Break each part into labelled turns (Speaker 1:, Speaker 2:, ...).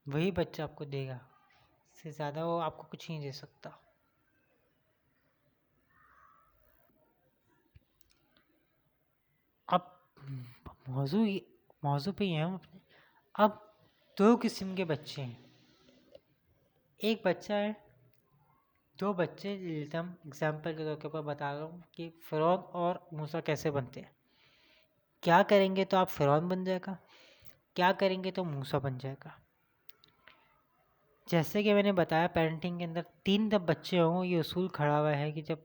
Speaker 1: वही बच्चा आपको देगा, इससे ज़्यादा वो आपको कुछ नहीं दे सकता। अब मौजू पे ही हैं हम अपने। अब दो किस्म के बच्चे हैं। एक बच्चा है, दो बच्चे लेते हम एग्जाम्पल के तौर के ऊपर बता रहा हूँ कि फ़िरौन और मूसा कैसे बनते हैं। क्या करेंगे तो आप फ़िरौन बन जाएगा, क्या करेंगे तो मूसा बन जाएगा। जैसे कि मैंने बताया पेरेंटिंग के अंदर 3 जब बच्चे हों, ये उसूल खड़ा हुआ है कि जब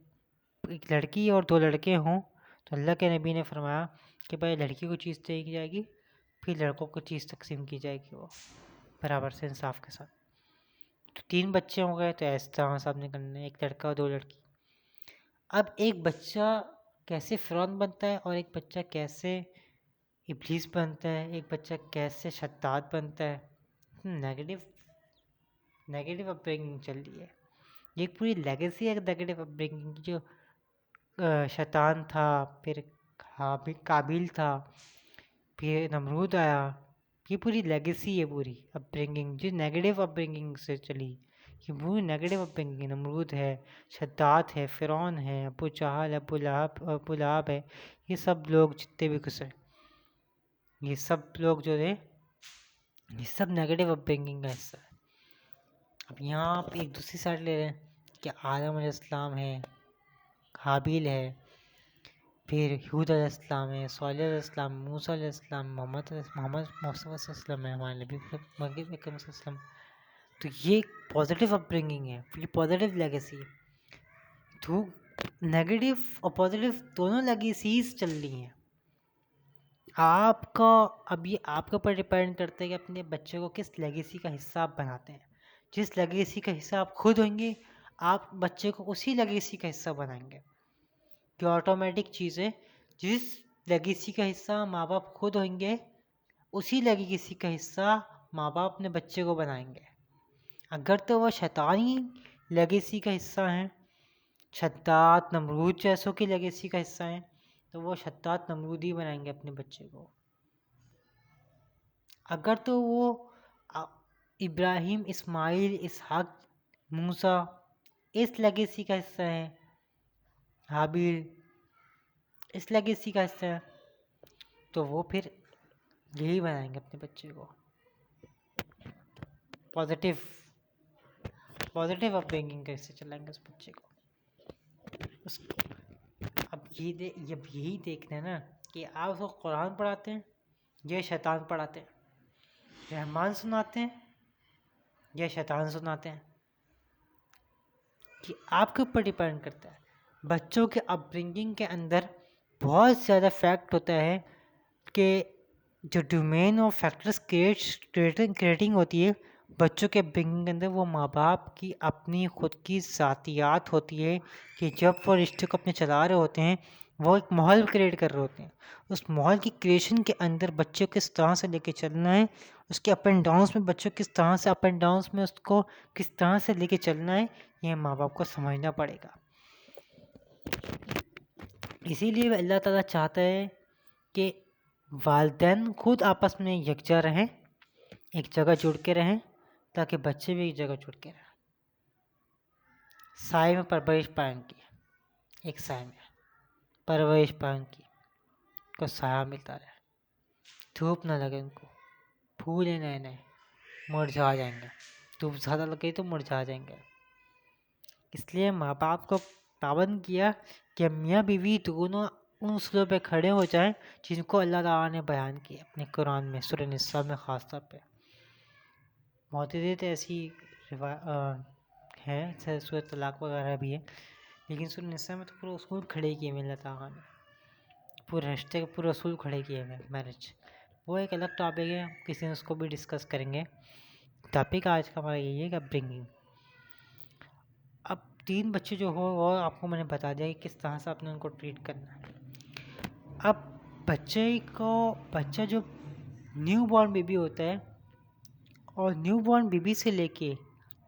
Speaker 1: एक लड़की और 2 लड़के हों तो अल्लाह के नबी ने फरमाया कि भाई लड़की को चीज़ दी जाएगी, फिर लड़कों को चीज़ तकसीम की जाएगी, वो बराबर से इंसाफ के साथ। तो 3 बच्चे हो गए तो इस तरह से आपने करना है, एक लड़का और 2 लड़की। अब एक बच्चा कैसे फ़िरौन बनता है और एक बच्चा कैसे इब्लीस बनता है, एक बच्चा कैसे शद्दाद बनता है। नेगेटिव अपब्रिंगिंग चल रही है, ये एक पूरी लेगेसी है नेगेटिव अपब्रिंगिंग की। जो शैतान था, फिर काबिल था, फिर नमरूद आया, ये पूरी लेगेसी है पूरी अपब्रिंगिंग जो नेगेटिव अपब्रिंगिंग से चली। ये पूरी नेगेटिव अपब्रिंगिंग, नमरूद है, शद्दाद है, फ़िरौन है, अबू जहल, अबू लहब है, ये सब लोग जितने भी कुछ हैं, ये सब लोग जो थे, ये सब नेगेटिव अपब्रिंगिंग का हिस्सा है। अब यहाँ आप एक दूसरी साइड ले रहे हैं कि आदम अलैहिस्सलाम है, हाबिल है, फिर हूद अलैहिस्सलाम है, सालेह अलैहिस्सलाम, मूसा अलैहिस्सलाम, मोहम्मद वसल्लम है, हमारे नबी अकरम वसल्लम। तो ये पॉजिटिव अपब्रिंगिंग है, ये पॉजिटिव लेगेसी है। तो नेगेटिव और पॉजिटिव दोनों लेगेसीज चल रही हैं। आपका अब ये आपके ऊपर डिपेंड करता है कि अपने बच्चे को किस लेगेसी का हिस्सा आप बनाते हैं। जिस लेगेसी का हिस्सा आप खुद होंगे, आप बच्चे को उसी लेगेसी का हिस्सा बनाएंगे। कि ऑटोमेटिक चीज़ है, जिस लेगेसी का हिस्सा माँ बाप खुद होंगे, उसी लेगेसी का हिस्सा माँ बाप अपने बच्चे को बनाएंगे। अगर तो वह शैतानी लेगेसी का हिस्सा हैं, शद्दाद नमरूद जैसों की लेगेसी का हिस्सा हैं, तो वो शद्दाद नमरूद ही बनाएंगे अपने बच्चे को। अगर तो वो इब्राहिम, इस्माइल, इसहाक, मूसा इस लेगेसी का हिस्सा है, हाबिल इस लेगेसी का हिस्सा है, तो वो फिर यही बनाएंगे अपने बच्चे को। पॉजिटिव अपब्रिंगिंग कैसे चलाएंगे उस बच्चे को। उस अब यही देखना है ना कि आप उसको कुरान पढ़ाते हैं या शैतान पढ़ाते हैं, रहमान सुनाते हैं या शैतान सुनाते हैं, कि आपके ऊपर डिपेंड करता है। बच्चों के अपब्रिंगिंग के अंदर बहुत ज़्यादा फैक्ट होता है कि जो डोमेन ऑफ फैक्टर्स क्रिएटिंग होती है बच्चों के अपब्रिंगिंग के अंदर, वो माँ बाप की अपनी खुद की ज़ातियात होती है कि जब वो रिश्ते को अपने चला रहे होते हैं, वो एक माहौल क्रिएट कर रहे होते हैं। उस माहौल की क्रिएशन के अंदर बच्चों किस तरह से लेके चलना है, उसके अप एंड डाउन्स में बच्चों किस तरह से अप एंड डाउन्स में उसको किस तरह से लेके चलना है, ये माँ बाप को समझना पड़ेगा। इसीलिए अल्लाह ताला चाहता है कि वालिदैन खुद आपस में यकजा रहें, एक जगह जुड़ के रहें, ताकि बच्चे भी एक जगह जुड़ के रहें। साए में परवरिश पाएँ उनकी, एक साए में परवरिश पाएँ उनकी, को साया मिलता रहे, धूप ना लगे उनको, फूल नए नए मुरझा जाएंगे, धूप ज़्यादा लगे तो मुरझा जाएंगे। इसलिए माँ बाप को पाबंद किया कि मियाँ बीवी दोनों उन उसूलों पे खड़े हो जाएं जिनको अल्लाह ताला ने बयान किया अपने कुरान में, सूरह निसा में ख़ास तौर पे। मोतज़िद ऐसी है, सूरह तलाक़ वगैरह भी है, लेकिन सूरह निसा में तो पूरा उसूल खड़े किए हुए अल्लाह ताला ने, पूरे रिश्ते के पूरे उसूल खड़े किए हुए मैरिज। वो एक अलग टॉपिक है, किसी दिन उसको भी डिस्कस करेंगे। टॉपिक आज का हमारा यही है कि अपब्रिंगिंग। अब 3 बच्चे जो हो वो आपको मैंने बता दिया कि किस तरह से आपने उनको ट्रीट करना है। अब बच्चा जो न्यू बॉर्न बेबी होता है, और न्यू बॉर्न बेबी से लेके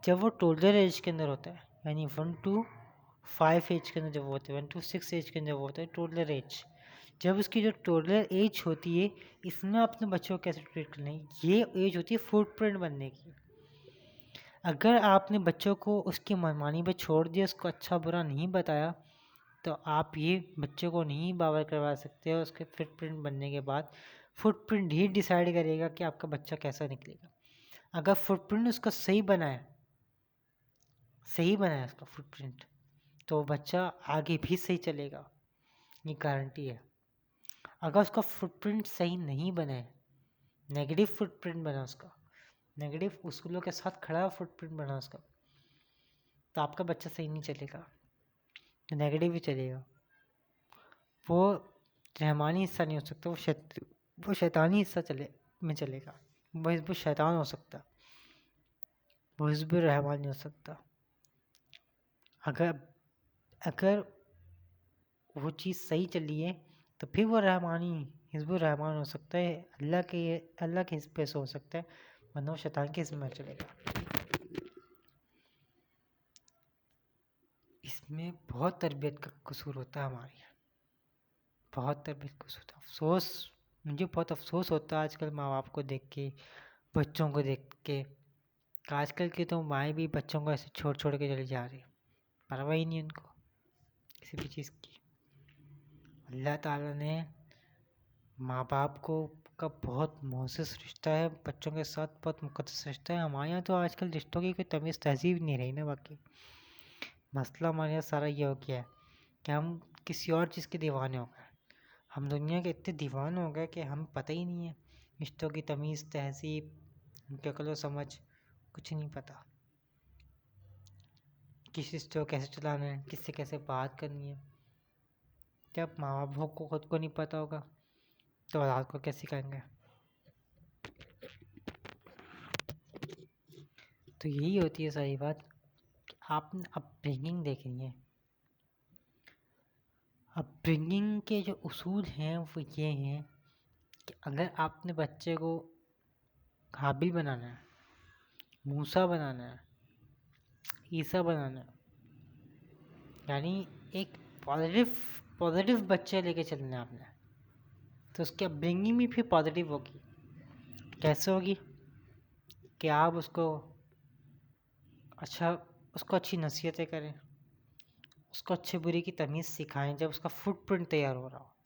Speaker 1: जब वो टोडलर एज के अंदर होता है, यानी 1 to 5 एज के अंदर जब होता है, 1 to 6 एज के अंदर होता है टोडलर एज, जब उसकी जो टोडलर एज होती है, इसमें अपने बच्चों को कैसे ट्रीट करना है, ये एज होती है फुटप्रिंट बनने की। अगर आपने बच्चों को उसकी मनमानी पे छोड़ दिया, उसको अच्छा बुरा नहीं बताया, तो आप ये बच्चों को नहीं बावर करवा सकते हो। उसके फुटप्रिंट बनने के बाद फुटप्रिंट ही डिसाइड करेगा कि आपका बच्चा कैसा निकलेगा। अगर फुटप्रिंट उसका सही बनाया उसका फुटप्रिंट, तो बच्चा आगे भी सही चलेगा, ये गारंटी है। अगर उसका फुटप्रिंट सही नहीं बना है, नेगेटिव फुटप्रिंट बना उसका, नेगेटिव उसूलों के साथ खड़ा फुटप्रिंट बना उसका, तो आपका बच्चा सही नहीं चलेगा, तो नेगेटिव ही चलेगा। वो रहमानी हिस्सा नहीं हो सकता, वो शैतानी हिस्सा चलेगा। वो हिज़्ब शैतान हो सकता, वो हिज़्ब रहमान नहीं हो सकता। अगर अगर वो चीज़ सही चली है, तो फिर वो रहमानी हिज़्ब रहमान हो सकता है, अल्लाह के हिस्से से हो सकता है, वरना वो शैतान के हिस्से में चलेगा। इसमें बहुत तरबियत का कसूर होता है हमारी, बहुत तरबियत का कसूर होता है। मुझे बहुत अफसोस होता है आजकल माँ बाप को देख के, बच्चों को देख के। आजकल की तो माएँ भी बच्चों को ऐसे छोड़ छोड़ के चली जा रही, परवाह ही नहीं उनको किसी भी चीज़ की। अल्लाह ताला ने माँ बाप को का बहुत मोअज़्ज़ज़ रिश्ता है, बच्चों के साथ बहुत मुक़द्दस रिश्ता है। हमारे यहाँ तो आजकल रिश्तों की कोई तमीज़ तहज़ीब नहीं रही ना। बाकी मसला हमारे यहाँ सारा ये हो गया है कि हम किसी और चीज़ के दीवाने हो गए। हम दुनिया के इतने दीवाने हो गए कि हमें पता ही नहीं है रिश्तों की तमीज़, तहज़ीब, उनकी अक्ल व समझ कुछ नहीं पता। किस रिश्ते को कैसे चलाना है, किससे कैसे बात करनी है। जब माँ बाप को खुद को नहीं पता होगा, तो औलाद को कैसे सिखाएंगे। तो यही होती है सारी बात कि आपने अपब्रिंगिंग देखनी है। अपब्रिंगिंग के जो उसूल हैं वो ये हैं कि अगर आपने बच्चे को काबिल बनाना है, मूसा बनाना है, ईसा बनाना है, यानी एक पॉजिटिव पॉजिटिव बच्चे लेके चलना है आपने, तो उसकी अपब्रिंगिंग भी फिर पॉजिटिव होगी। कैसे होगी कि आप उसको अच्छी नसीहतें करें, उसको अच्छे बुरे की तमीज़ सिखाएं। जब उसका फुटप्रिंट तैयार हो रहा हो,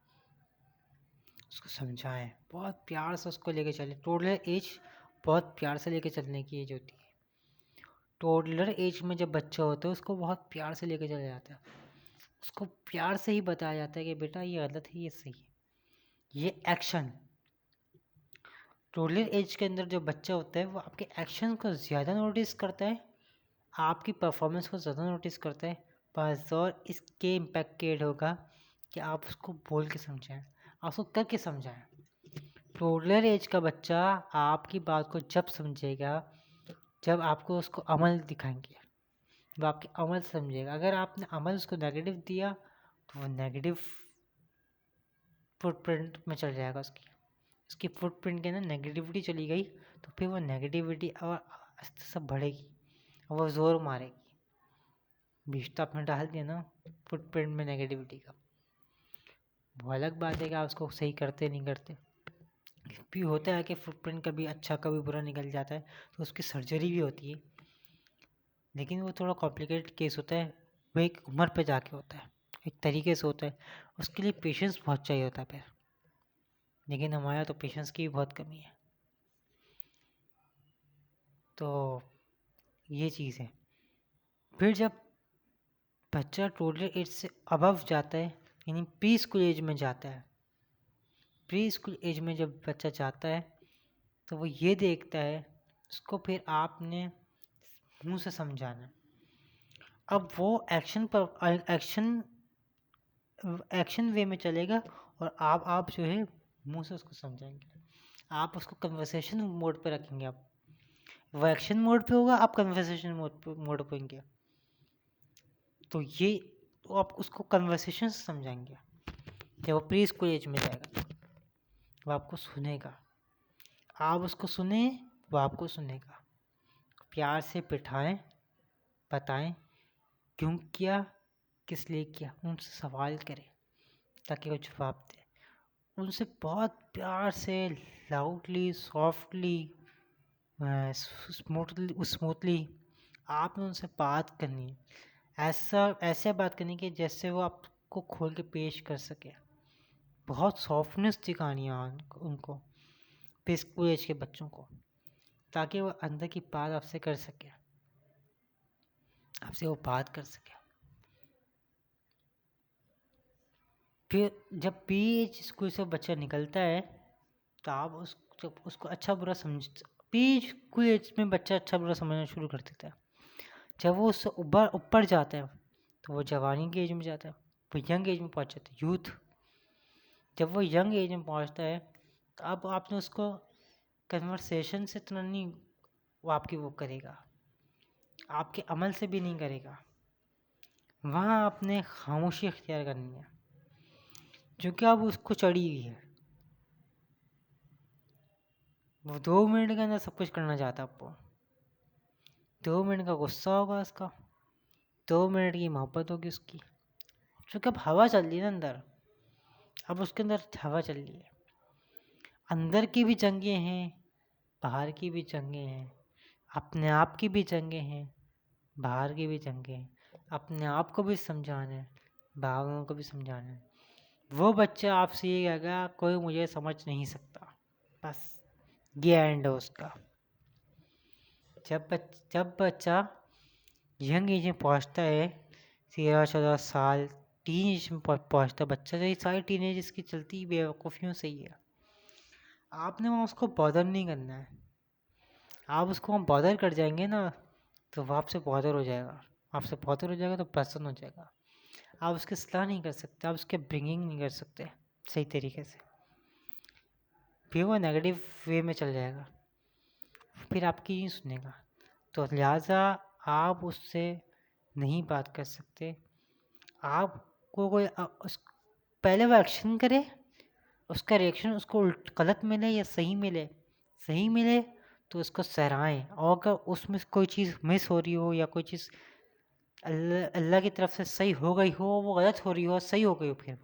Speaker 1: उसको समझाएं, बहुत प्यार से उसको लेके चलें। टोडलर एज बहुत प्यार से लेके चलने की एज होती है। टोडलर एज में जब बच्चा होता है, उसको बहुत प्यार से लेके चला जाता है। उसको प्यार से ही बताया जाता है कि बेटा ये गलत है, ये सही है, ये एक्शन। टोडलर एज के अंदर जो बच्चा होता है वो आपके एक्शन को ज़्यादा नोटिस करता है, आपकी परफॉर्मेंस को ज़्यादा नोटिस करता है। बस, और इसके इम्पैक्ट ये होगा कि आप उसको बोल के समझाएं, आप उसको करके समझाएं। टोडलर एज का बच्चा आपकी बात को जब समझेगा जब आपको उसको अमल दिखाएंगे, वो आपके अमल समझेगा। अगर आपने अमल उसको नेगेटिव दिया, तो वो नेगेटिव फुटप्रिंट में चल जाएगा। उसकी फुटप्रिंट के अंदर नेगेटिविटी चली गई, तो फिर वो नेगेटिविटी और आस्ते से बढ़ेगी और वो ज़ोर मारेगी। बीच तो आपने डाल दिया ना फुटप्रिंट में नेगेटिविटी का। वो अलग बात है कि आप उसको सही करते नहीं करते। भी होता है कि फुटप्रिंट कभी अच्छा कभी बुरा निकल जाता है, तो उसकी सर्जरी भी होती है, लेकिन वो थोड़ा कॉम्प्लिकेटेड केस होता है। वो एक उम्र पे जाके होता है, एक तरीके से होता है, उसके लिए पेशेंस बहुत चाहिए होता है फिर। लेकिन हमारे यहाँ तो पेशेंस की भी बहुत कमी है। तो ये चीज़ है। फिर जब बच्चा टोटल एज से अबव जाता है, यानी प्री स्कूल एज में जाता है, प्री स्कूल एज में जब बच्चा जाता है, तो वो ये देखता है, उसको फिर आपने मुंह से समझाना है। अब वो एक्शन वे में चलेगा, और आप जो है मुंह से उसको समझाएंगे। आप उसको कन्वर्सेशन मोड पे रखेंगे। आप वो एक्शन मोड पे होगा, आप कन्वर्सेशन मोड पे होंगे। तो आप उसको कन्वर्सेशन से समझाएंगे। जब वो प्री स्कूल एज में जाएगा, वो आपको सुनेगा, आप उसको सुने, वो आपको सुनेगा। प्यार से बिठाएं, बताएं क्यों किया, किस लिए किया, उनसे सवाल करें ताकि वो जवाब दें। उनसे बहुत प्यार से, लाउडली, सॉफ्टली, स्मूथली आपने उनसे बात करनी है, ऐसे बात करनी कि जैसे वो आपको खोल के पेश कर सके। बहुत सॉफ्टनेस दिखानी है उनको, प्री स्कूल एज के बच्चों को, ताकि वो अंदर की बात आपसे कर सके, आपसे वो बात कर सके। फिर जब प्री एज स्कूल से बच्चा निकलता है तो आप जब उसको अच्छा बुरा समझ, प्री स्कूल एज में बच्चा अच्छा बुरा समझना शुरू कर देता है। जब वो उससे ऊपर ऊपर जाता है तो वो जवानी के एज में जाता है, वो यंग एज में पहुंच जाता है, यूथ। जब वो यंग एज में पहुंचता है तो अब आपने उसको कन्वर्सेशन से इतना नहीं वो आपकी वो करेगा, आपके अमल से भी नहीं करेगा। वहाँ आपने खामोशी अख्तियार करनी है, क्योंकि अब उसको चढ़ी हुई है। वो 2 मिनट के अंदर सब कुछ करना चाहता है आपको। 2 मिनट का गुस्सा होगा उसका, 2 मिनट की मोहब्बत होगी उसकी, क्योंकि अब हवा चल रही है ना अंदर, अब उसके अंदर हवा चल रही है। अंदर की भी जंगें हैं, बाहर की भी जंगें हैं, अपने आप की भी जंगें हैं, बाहर की भी जंगें हैं। अपने आप को भी समझाना है, बाहरों को भी समझाना है। वो बच्चा आपसे ये कहेगा कोई मुझे समझ नहीं सकता, बस ये एंड है उसका। जब बच्चा यंग एज में पहुंचता है, 13-14 साल, टीन एज में पहुंचता है बच्चा, तो ये सारी टीन एज इसकी चलती बेवकूफ़ियों से ही है। आपने वहाँ उसको बॉदर नहीं करना है। आप उसको वहाँ बॉदर कर जाएंगे ना तो वो आपसे बॉदर हो जाएगा, आपसे बॉदर हो जाएगा तो पर्सन हो जाएगा। आप उसकी सलाह नहीं कर सकते, आप उसके ब्रिंगिंग नहीं कर सकते सही तरीके से, फिर वो नेगेटिव वे में चल जाएगा, फिर आपकी नहीं सुनेगा। तो लिहाजा आप उससे नहीं बात कर सकते। आपको कोई पहले वो एक्शन करे, उसका रिएक्शन उसको गलत मिले या सही मिले, सही मिले तो उसको सराहें, और अगर उसमें कोई चीज़ मिस हो रही हो या कोई चीज़ अल्लाह की तरफ से सही हो गई हो, वो गलत हो रही हो सही हो गई हो, फिर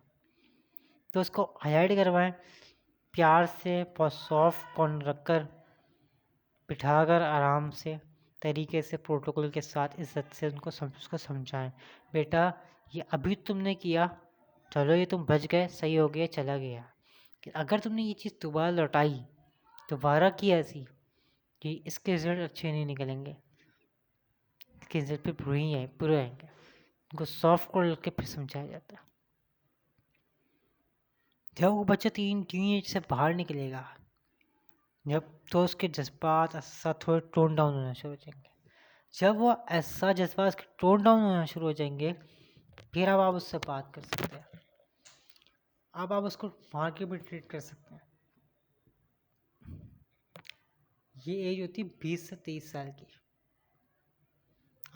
Speaker 1: तो उसको हाईलाइट करवाएं, प्यार से बहुत सॉफ्ट कॉर्नर रखकर, बिठाकर आराम से तरीके से प्रोटोकॉल के साथ इज्जत से उसको समझाएं, बेटा ये अभी तुमने किया, चलो ये तुम बच गए, सही हो गया, चला गया। कि अगर तुमने ये चीज़ दोबारा लौटाई, दोबारा की ऐसी, कि इसके रिजल्ट अच्छे नहीं निकलेंगे, इसके रिजल्ट पे बुरे आएंगे। उनको सॉफ्ट कॉर्नर के फिर समझाया जाता है। जब वो बच्चा टीन एज से बाहर निकलेगा, जब तो उसके जज्बात ऐसा थोड़े टोन डाउन होना शुरू हो जाएंगे। जब वो ऐसा जज्बात उसके टोन डाउन होना शुरू हो जाएंगे, फिर अब आप उससे बात कर सकते हैं। अब आप उसको मार के भी ट्रीट कर सकते हैं। ये एज होती है 20 से 23 साल की,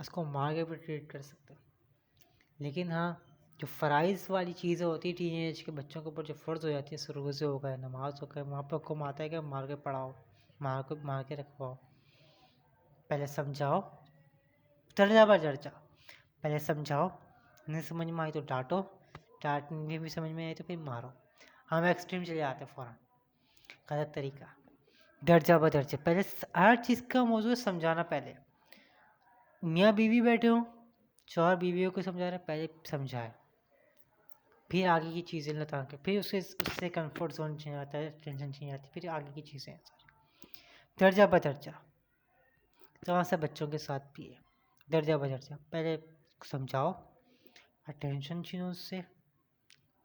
Speaker 1: उसको मार के भी ट्रीट कर सकते हैं। लेकिन हाँ, जो फ़राइज़ वाली चीज़ें होती है टीन एज के बच्चों के ऊपर जो फ़र्ज़ हो जाती है, रोज़े हो गए, नमाज हो गए, वहाँ पर हुक्म आता है कि मार के पढ़ाओ, मार के रखवाओ। पहले समझाओ, दर्जा पर दर्जा, पहले समझाओ, नहीं समझ में आई तो डांटो, डांटने भी समझ में आई तो फिर मारो। हम एक्सट्रीम चले जाते हैं फ़ौरन, गलत तरीका। दर्जा ब दर्जा, पहले हर चीज़ का मौजूद समझाना। पहले मियाँ बीवी बैठे हों, शौहर बीवियों को समझा रहे, पहले समझाए, फिर आगे की चीज़ें लता के, फिर उससे कंफर्ट जोन चेंज आता है, टेंशन चेंज आती है, फिर आगे की चीज़ें। दर्जा ब दर्जा, तो वहाँ से बच्चों के साथ भी है, दर्जा ब दर्जा। पहले समझाओ, अटेंशन छीनो उससे,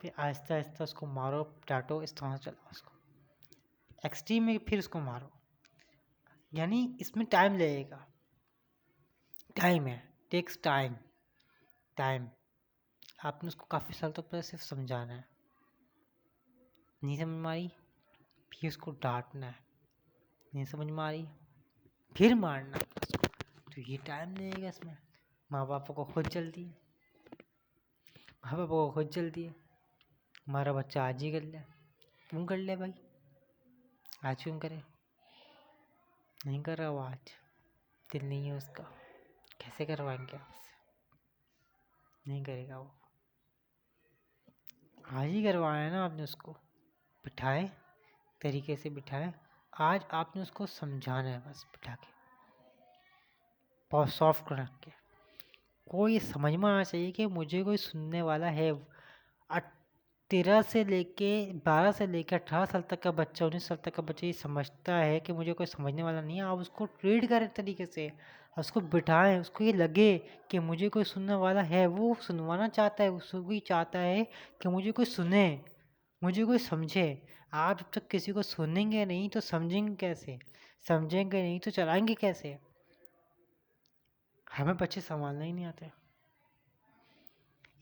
Speaker 1: फिर आहिस्ता आहिस्ता उसको मारो, डांटो, इस तरह से चलाओ उसको। एक्सट्रीम में फिर उसको मारो, यानी इसमें टाइम लगेगा, टाइम है, टेक्स टाइम। टाइम आपने उसको काफ़ी साल तक पहले सिर्फ समझाना है, नहीं समझ में आई फिर उसको डांटना है, नहीं समझ में आ रही फिर मारना उसको। तो ये टाइम लगेगा इसमें। माँ बापों को खुद जल्दी है, माँ बापों को खुद जल्दी है, हमारा बच्चा आज ही कर ले, क्यों कर ले भाई, आज क्यों करे, नहीं कर रहा वो, आज दिल नहीं है उसका, कैसे करवाएंगे आपसे, नहीं करेगा वो। आज ही करवाया ना आपने उसको, बिठाए, तरीके से बिठाए, आज आपने उसको समझाना है बस बिठा के। बहुत सॉफ्ट रख के। को ये समझ में आना चाहिए कि मुझे कोई सुनने वाला है। 13 से लेके 12 से लेकर 18 साल तक का बच्चा, 19 साल तक का बच्चा ये समझता है कि मुझे कोई समझने वाला नहीं है। आप उसको ट्रीट करें तरीके से, उसको बिठाएं, उसको ये लगे कि मुझे कोई सुनने वाला है। वो सुनवाना चाहता है, उसको भी चाहता है कि मुझे कोई सुने, मुझे कोई समझे। आप जब तक किसी को सुनेंगे नहीं तो समझेंगे कैसे? समझेंगे नहीं तो चलाएंगे कैसे? हमें बच्चे संभालना ही नहीं आते।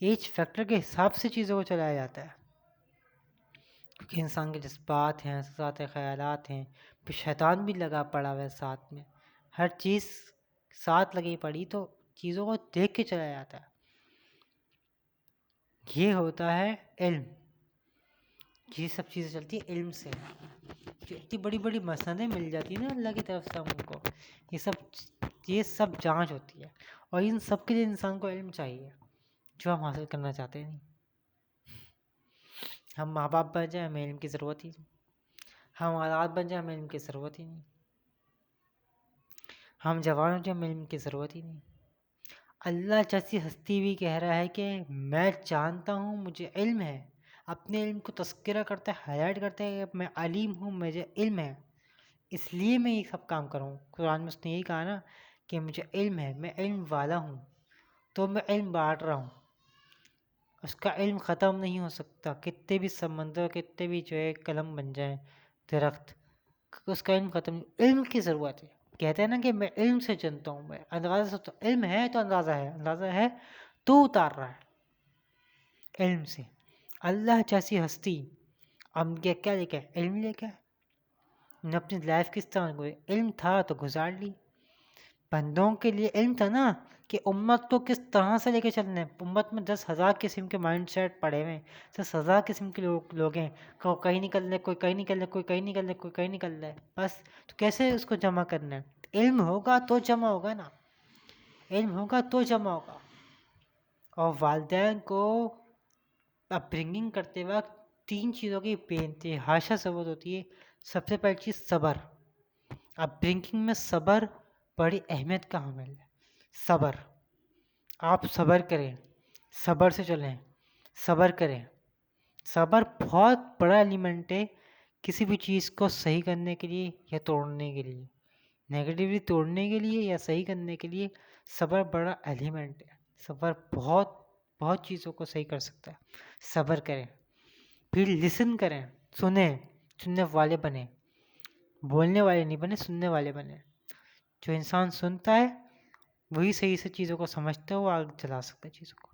Speaker 1: एज फैक्टर के हिसाब से चीज़ों को चलाया जाता है, क्योंकि इंसान के जज्बात हैं, एहसासात हैं, ख़यालात हैं, फिर शैतान भी लगा पड़ा हुआ है साथ में। हर चीज़ साथ लगी पड़ी तो चीज़ों को देख के चलाया जाता है। ये होता है इल्म। ये सब चीज़ें चलती है इल्म से। जो इतनी बड़ी बड़ी मसनदें मिल जाती है ना अल्लाह की तरफ से हमको, ये सब जांच होती है। और इन सब के लिए इंसान को इल्म चाहिए, जो हम हासिल करना चाहते हैं। नहीं, हम माँ बाप बन जाए हमें इल्म की ज़रूरत ही नहीं, हम औलाद बन जाए हमें इल्म की ज़रूरत ही नहीं, हम जवान हो जाए हमें इल्म की ज़रूरत ही नहीं। अल्लाह जैसी हस्ती भी कह रहा है कि मैं जानता हूँ, मुझे इल्म है। अपने इल्म को तस्करा करता है, हाईलाइट करता है कि मैं अलीम हूँ, मुझे इल्म है, इसलिए मैं ये सब काम करूँ। कुरान में उसने यही कहा ना कि मुझे इल्म है, मैं इल्म वाला हूँ, तो मैं इल्म बांट रहा हूँ। उसका इल्म ख़त्म नहीं हो सकता, कितने भी समंदर, कितने भी जो है कलम बन जाए, दरख्त, उसका इल्म ख़त्म नहीं। इल्म की ज़रूरत है। कहते हैं ना कि मैं इल्म से जानता हूँ, मैं अंदाज़ा से, तो इल्म है तो अंदाज़ा है, अंदाज़ा है तो उतार रहा है इल्म से। अल्लाह जैसी हस्ती हम क्या लेके आए? इल्म लेके आए। ने अपनी लाइफ किस तरह को, इल्म था तो गुजार ली। बंदों के लिए इल्म था ना कि उम्मत को किस तरह से लेके चलना है। उम्मत में 10,000 किस्म के माइंड सेट पड़े हुए हैं, 10,000 किस्म के लोग हैं। कोई कहीं निकल रहे, कोई कहीं निकल रहे, कोई कहीं निकल रहे, कोई कहीं निकल रहा है। बस तो कैसे उसको जमा करना है? इल्म होगा तो जमा होगा ना, इल्म होगा तो जमा होगा। और वालिदैन को अपब्रिंगिंग करते वक्त 3 चीज़ों की बेइंतहाशा ज़रूरत होती है। सबसे पहली चीज़ सब्र। अपब्रिंगिंग में सब्र बड़ी अहमियत का हामिल है। सब्र, आप सब्र करें, सब्र से चलें, सब्र करें। सब्र बहुत बड़ा एलिमेंट है किसी भी चीज़ को सही करने के लिए या तोड़ने के लिए। नेगेटिवली तोड़ने के लिए या सही करने के लिए सब्र बड़ा एलिमेंट है। सब्र बहुत बहुत चीज़ों को सही कर सकता है। सब्र करें, फिर लिसन करें, सुने, सुनने वाले बने, बोलने वाले नहीं बने, सुनने वाले बने। जो इंसान सुनता है वही सही से चीज़ों को समझता है, वो आगे चला सकता है चीज़ों को।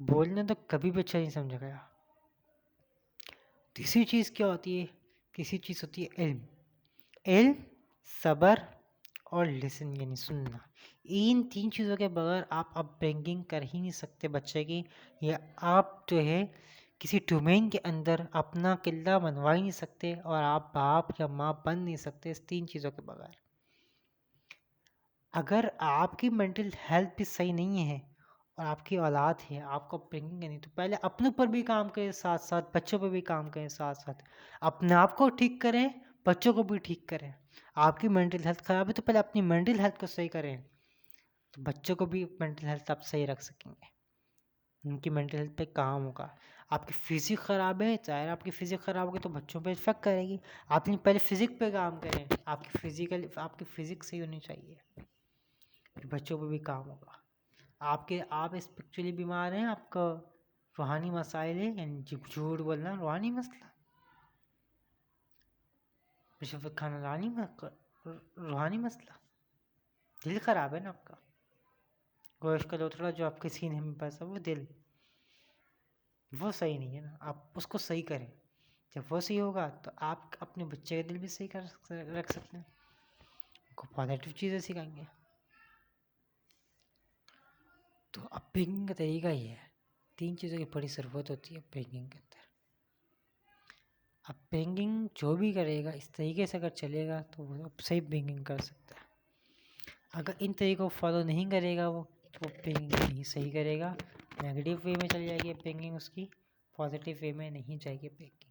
Speaker 1: बोलने तो कभी भी अच्छा नहीं समझा गया। तीसरी चीज़ क्या होती है? तीसरी चीज़ होती है इल्म। इल्म, सब्र और लिसन यानी सुनना। इन 3 चीज़ों के बगैर आप अपब्रिंगिंग कर ही नहीं सकते बच्चे की, या आप जो है किसी डोमेन के अंदर अपना किला बनवा ही नहीं सकते, और आप बाप या माँ बन नहीं सकते इस 3 चीज़ों के बगैर। अगर आपकी मेंटल हेल्थ भी सही नहीं है और आपकी औलाद है, आपको अपब्रिंगिंग करनी, तो पहले अपने ऊपर भी काम करें, साथ साथ बच्चों पर भी काम करें, साथ साथ अपने आप को ठीक करें, बच्चों को भी ठीक करें। आपकी मेंटल हेल्थ ख़राब है तो पहले अपनी मेंटल हेल्थ को सही करें, तो बच्चों को भी मेंटल हेल्थ आप सही रख सकेंगे। उनकी मेंटल हेल्थ पे काम होगा। आपकी फिजिक ख़राब है, चाहे आपकी फिजिक ख़राब होगी तो बच्चों पे इफेक्ट करेगी। आपने पहले फिजिक पे काम करें, आपकी फिजिक सही होनी चाहिए, फिर बच्चों पे भी काम होगा। आप स्पिरिचुअली बीमार हैं, आपका रूहानी मसाइल है, यानी झूठ बोलना रूहानी मसला, रिश्वत खाना रूहानी मसला, दिल खराब है ना आपका, गोश्त का लोथड़ा जो आपके सीने में बसा वो दिल, वो सही नहीं है ना, आप उसको सही करें। जब वो सही होगा तो आप अपने बच्चे का दिल भी सही रख सकते हैं, उनको पॉजिटिव चीज़ें सिखाएंगे। तो अपब्रिंगिंग का तरीका ही है। 3 चीज़ों की बड़ी ज़रूरत होती है अपब्रिंगिंग के अंदर। अपब्रिंगिंग जो भी करेगा इस तरीके से अगर चलेगा तो वो सही अपब्रिंगिंग कर सकता है। अगर इन तरीक़ों को फॉलो नहीं करेगा वो, तो अपब्रिंगिंग नहीं सही करेगा, नेगेटिव वे में चली जाएगी अपब्रिंगिंग उसकी, पॉजिटिव वे में नहीं जाएगी अपब्रिंगिंग।